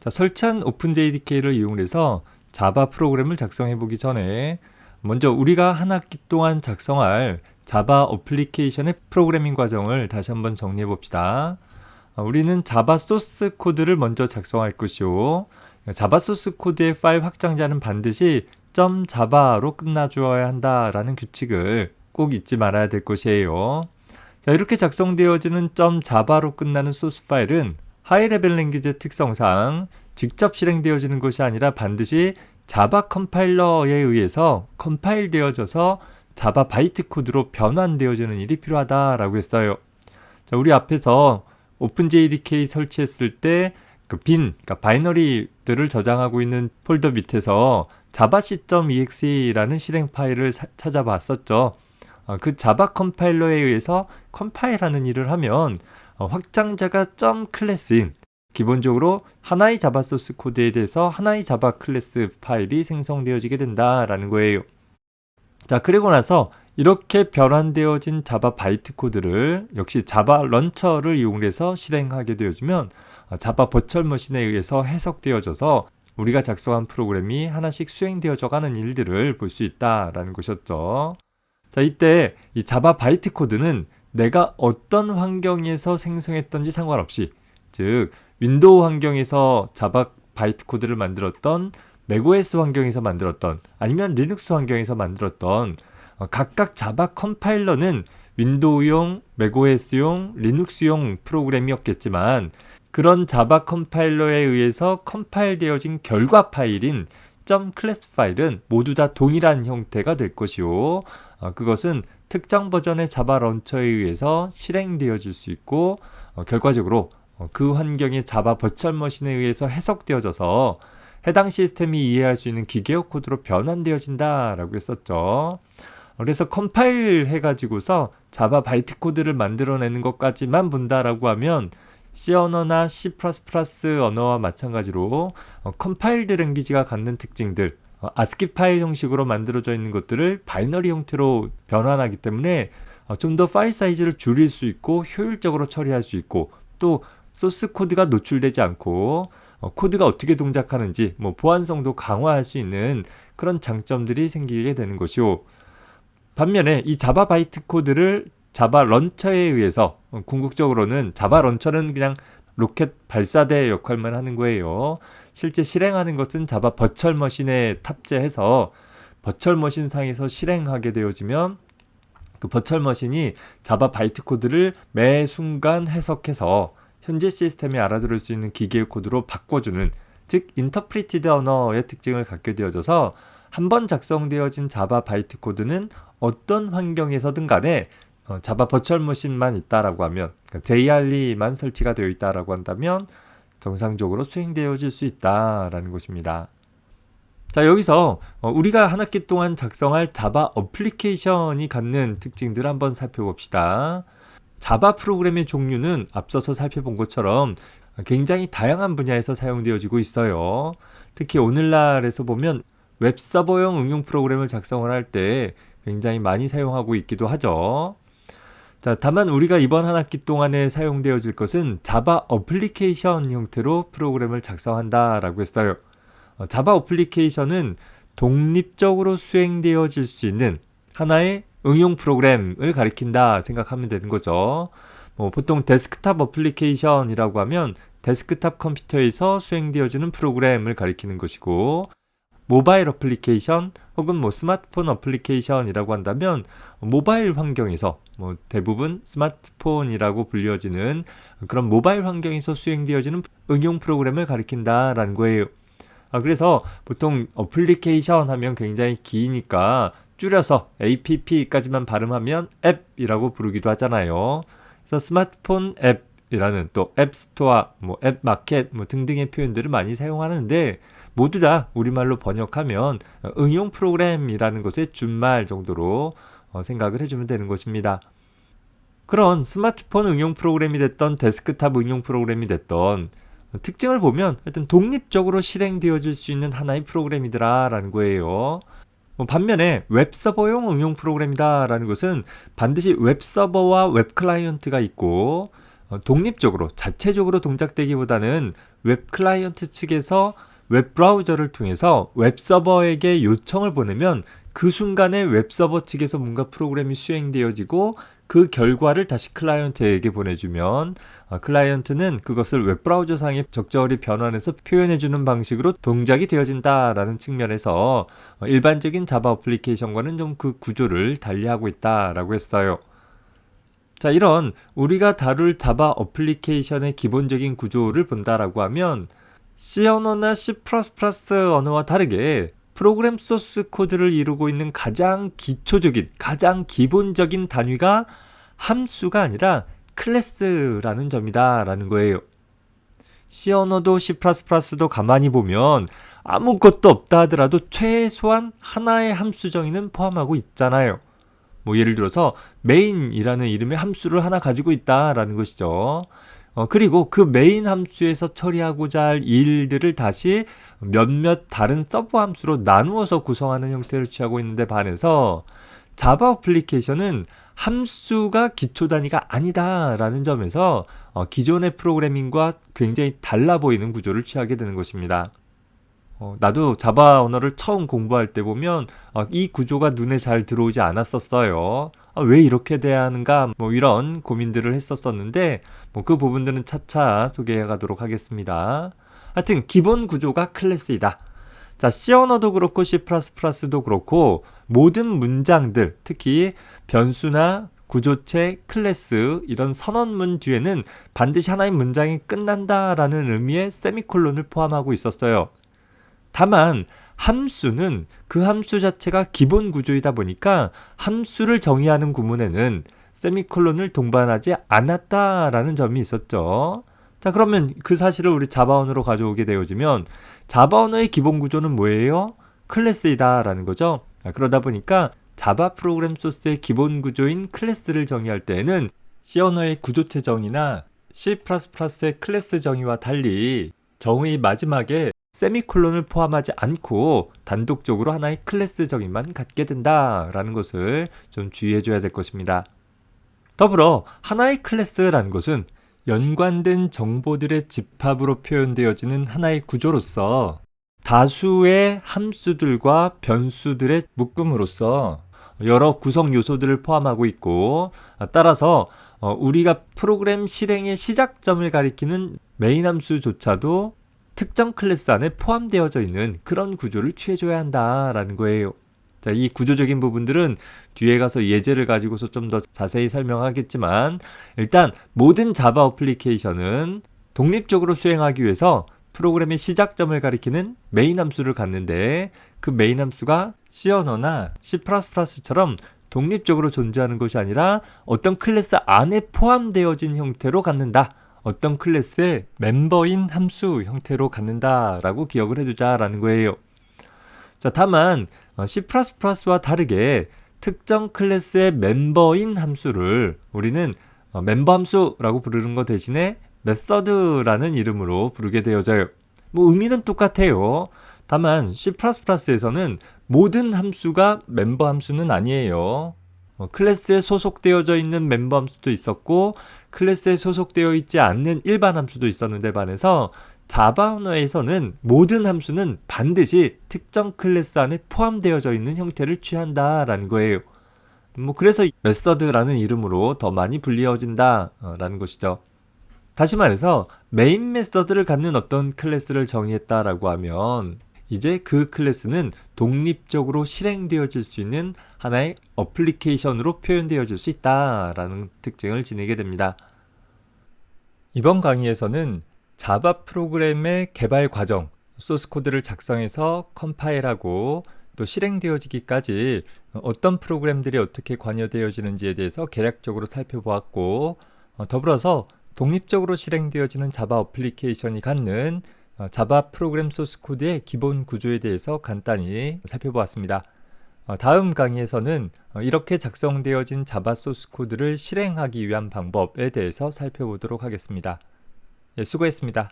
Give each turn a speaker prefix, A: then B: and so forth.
A: 자, 설치한 오픈JDK를 이용해서 자바 프로그램을 작성해 보기 전에 먼저 우리가 한 학기 동안 작성할 자바 어플리케이션의 프로그래밍 과정을 다시 한번 정리해 봅시다. 우리는 자바 소스 코드를 먼저 작성할 것이요. 자바 소스 코드의 파일 확장자는 반드시 .java로 끝나주어야 한다라는 규칙을 꼭 잊지 말아야 될 것이에요. 자, 이렇게 작성되어지는 .java로 끝나는 소스 파일은 하이레벨 랭귀지의 특성상 직접 실행되어지는 것이 아니라 반드시 자바 컴파일러에 의해서 컴파일 되어져서 자바 바이트 코드로 변환되어지는 일이 필요하다라고 했어요. 자, 우리 앞에서 오픈JDK 설치했을 때 그 그러니까 바이너리들을 저장하고 있는 폴더 밑에서 javac.exe라는 실행 파일을 찾아봤었죠. 그 자바 컴파일러에 의해서 컴파일하는 일을 하면 확장자가 .class인 기본적으로 하나의 자바 소스 코드에 대해서 하나의 자바 클래스 파일이 생성되어지게 된다라는 거예요. 자, 그리고 나서 이렇게 변환되어진 자바 바이트 코드를 역시 자바 런처를 이용해서 실행하게 되어지면 자바 버추얼 머신에 의해서 해석되어져서 우리가 작성한 프로그램이 하나씩 수행되어져 가는 일들을 볼 수 있다라는 것이었죠. 자, 이때 이 자바 바이트 코드는 내가 어떤 환경에서 생성했던지 상관없이, 즉 윈도우 환경에서 자바 바이트 코드를 만들었던, 맥OS 환경에서 만들었던, 아니면 리눅스 환경에서 만들었던 각각 자바 컴파일러는 윈도우용, 맥OS용, 리눅스용 프로그램이었겠지만 그런 자바 컴파일러에 의해서 컴파일 되어진 결과 파일인 .class 파일은 모두 다 동일한 형태가 될 것이요. 그것은 특정 버전의 자바 런처에 의해서 실행되어질 수 있고 결과적으로 그 환경의 자바 버추얼 머신에 의해서 해석되어져서 해당 시스템이 이해할 수 있는 기계어 코드로 변환되어진다라고 했었죠. 그래서 컴파일 해가지고서 자바 바이트 코드를 만들어내는 것까지만 본다라고 하면 C 언어나 C++ 언어와 마찬가지로 컴파일드 랭귀지가 갖는 특징들, ASCII 파일 형식으로 만들어져 있는 것들을 바이너리 형태로 변환하기 때문에 좀 더 파일 사이즈를 줄일 수 있고 효율적으로 처리할 수 있고 또 소스 코드가 노출되지 않고 코드가 어떻게 동작하는지 보안성도 강화할 수 있는 그런 장점들이 생기게 되는 것이요. 반면에 이 자바 바이트 코드를 자바 런처에 의해서 궁극적으로는 자바 런처는 그냥 로켓 발사대 역할만 하는 거예요. 실제 실행하는 것은 자바 버추얼 머신에 탑재해서 버추얼 머신 상에서 실행하게 되어지면 그 버추얼 머신이 자바 바이트 코드를 매 순간 해석해서 현재 시스템이 알아들을 수 있는 기계의 코드로 바꿔주는, 즉 인터프리티드 언어의 특징을 갖게 되어져서 한번 작성되어진 자바 바이트 코드는 어떤 환경에서든 간에 자바 버추얼 머신만 있다라고 하면, 그러니까 JRE만 설치가 되어 있다라고 한다면 정상적으로 수행되어질 수 있다라는 것입니다. 자, 여기서 우리가 한 학기 동안 작성할 자바 어플리케이션이 갖는 특징들을 한번 살펴봅시다. 자바 프로그램의 종류는 앞서서 살펴본 것처럼 굉장히 다양한 분야에서 사용되어지고 있어요. 특히 오늘날에서 보면 웹서버용 응용 프로그램을 작성을 할 때 굉장히 많이 사용하고 있기도 하죠. 자, 다만 우리가 이번 한 학기 동안에 사용되어질 것은 자바 어플리케이션 형태로 프로그램을 작성한다라고 했어요. 자바 어플리케이션은 독립적으로 수행되어질 수 있는 하나의 응용 프로그램을 가리킨다 생각하면 되는 거죠. 보통 데스크탑 어플리케이션이라고 하면 데스크탑 컴퓨터에서 수행되어지는 프로그램을 가리키는 것이고, 모바일 어플리케이션 혹은 스마트폰 어플리케이션이라고 한다면 모바일 환경에서 대부분 스마트폰이라고 불려지는 그런 모바일 환경에서 수행되어지는 응용 프로그램을 가리킨다라는 거예요. 그래서 보통 어플리케이션 하면 굉장히 기니까 줄여서 app까지만 발음하면 앱이라고 부르기도 하잖아요. 그래서 스마트폰 앱이라는 또 앱스토어, 앱마켓 등등의 표현들을 많이 사용하는데 모두 다 우리말로 번역하면 응용 프로그램이라는 것의 준말 정도로 생각을 해주면 되는 것입니다. 그런 스마트폰 응용 프로그램이 됐던 데스크탑 응용 프로그램이 됐던 특징을 보면 하여튼 독립적으로 실행되어질 수 있는 하나의 프로그램이더라라는 거예요. 반면에 웹서버용 응용 프로그램이다라는 것은 반드시 웹서버와 웹클라이언트가 있고 독립적으로 자체적으로 동작되기보다는 웹 클라이언트 측에서 웹 브라우저를 통해서 웹 서버에게 요청을 보내면 그 순간에 웹 서버 측에서 뭔가 프로그램이 수행되어지고 그 결과를 다시 클라이언트에게 보내주면 클라이언트는 그것을 웹 브라우저 상에 적절히 변환해서 표현해주는 방식으로 동작이 되어진다라는 측면에서 일반적인 자바 어플리케이션과는 좀 그 구조를 달리하고 있다라고 했어요. 자, 이런 우리가 다룰 자바 어플리케이션의 기본적인 구조를 본다라고 하면 C 언어나 C++ 언어와 다르게 프로그램 소스 코드를 이루고 있는 가장 기초적인, 가장 기본적인 단위가 함수가 아니라 클래스라는 점이다라는 거예요. C 언어도 C++도 가만히 보면 아무것도 없다 하더라도 최소한 하나의 함수 정의는 포함하고 있잖아요. 뭐 예를 들어서 main이라는 이름의 함수를 하나 가지고 있다라는 것이죠. 그리고 그 메인 함수에서 처리하고자 할 일들을 다시 몇몇 다른 서브 함수로 나누어서 구성하는 형태를 취하고 있는데 반해서 자바 어플리케이션은 함수가 기초 단위가 아니다라는 점에서 기존의 프로그래밍과 굉장히 달라 보이는 구조를 취하게 되는 것입니다. 나도 자바 언어를 처음 공부할 때 보면 이 구조가 눈에 잘 들어오지 않았었어요. 왜 이렇게 돼야 하는가 뭐 이런 고민들을 했었었는데 그 부분들은 차차 소개해 가도록 하겠습니다. 하여튼 기본 구조가 클래스이다. 자, C 언어도 그렇고 C++도 그렇고 모든 문장들, 특히 변수나 구조체, 클래스 이런 선언문 뒤에는 반드시 하나의 문장이 끝난다라는 의미의 세미콜론을 포함하고 있었어요. 다만 함수는 그 함수 자체가 기본 구조이다 보니까 함수를 정의하는 구문에는 세미콜론을 동반하지 않았다라는 점이 있었죠. 자, 그러면 그 사실을 우리 자바 언어로 가져오게 되어지면 자바 언어의 기본 구조는 뭐예요? 클래스이다라는 거죠. 그러다 보니까 자바 프로그램 소스의 기본 구조인 클래스를 정의할 때에는 C 언어의 구조체 정의나 C++의 클래스 정의와 달리 정의 마지막에 세미콜론을 포함하지 않고 단독적으로 하나의 클래스 정의만 갖게 된다라는 것을 좀 주의해줘야 될 것입니다. 더불어 하나의 클래스라는 것은 연관된 정보들의 집합으로 표현되어지는 하나의 구조로서 다수의 함수들과 변수들의 묶음으로써 여러 구성 요소들을 포함하고 있고 따라서 우리가 프로그램 실행의 시작점을 가리키는 메인 함수조차도 특정 클래스 안에 포함되어져 있는 그런 구조를 취해줘야 한다라는 거예요. 자, 이 구조적인 부분들은 뒤에 가서 예제를 가지고서 좀 더 자세히 설명하겠지만 일단 모든 자바 어플리케이션은 독립적으로 수행하기 위해서 프로그램의 시작점을 가리키는 메인 함수를 갖는데 그 메인 함수가 C 언어나 C++처럼 독립적으로 존재하는 것이 아니라 어떤 클래스 안에 포함되어진 형태로 갖는다. 어떤 클래스의 멤버인 함수 형태로 갖는다라고 기억을 해두자라는 거예요. 자, 다만 C++와 다르게 특정 클래스의 멤버인 함수를 우리는 멤버 함수라고 부르는 것 대신에 메서드라는 이름으로 부르게 되어져요. 뭐 의미는 똑같아요. 다만 C++에서는 모든 함수가 멤버 함수는 아니에요. 클래스에 소속되어져 있는 멤버 함수도 있었고 클래스에 소속되어 있지 않는 일반 함수도 있었는데 반해서 자바 언어에서는 모든 함수는 반드시 특정 클래스 안에 포함되어져 있는 형태를 취한다라는 거예요. 그래서 메서드라는 이름으로 더 많이 불리어진다라는 것이죠. 다시 말해서 메인 메서드를 갖는 어떤 클래스를 정의했다라고 하면 이제 그 클래스는 독립적으로 실행되어질 수 있는 하나의 어플리케이션으로 표현되어질 수 있다라는 특징을 지니게 됩니다. 이번 강의에서는 자바 프로그램의 개발 과정, 소스 코드를 작성해서 컴파일하고 또 실행되어지기까지 어떤 프로그램들이 어떻게 관여되어지는지에 대해서 개략적으로 살펴보았고 더불어서 독립적으로 실행되어지는 자바 어플리케이션이 갖는 자바 프로그램 소스 코드의 기본 구조에 대해서 간단히 살펴보았습니다. 다음 강의에서는 이렇게 작성되어진 자바 소스 코드를 실행하기 위한 방법에 대해서 살펴보도록 하겠습니다. 수고했습니다.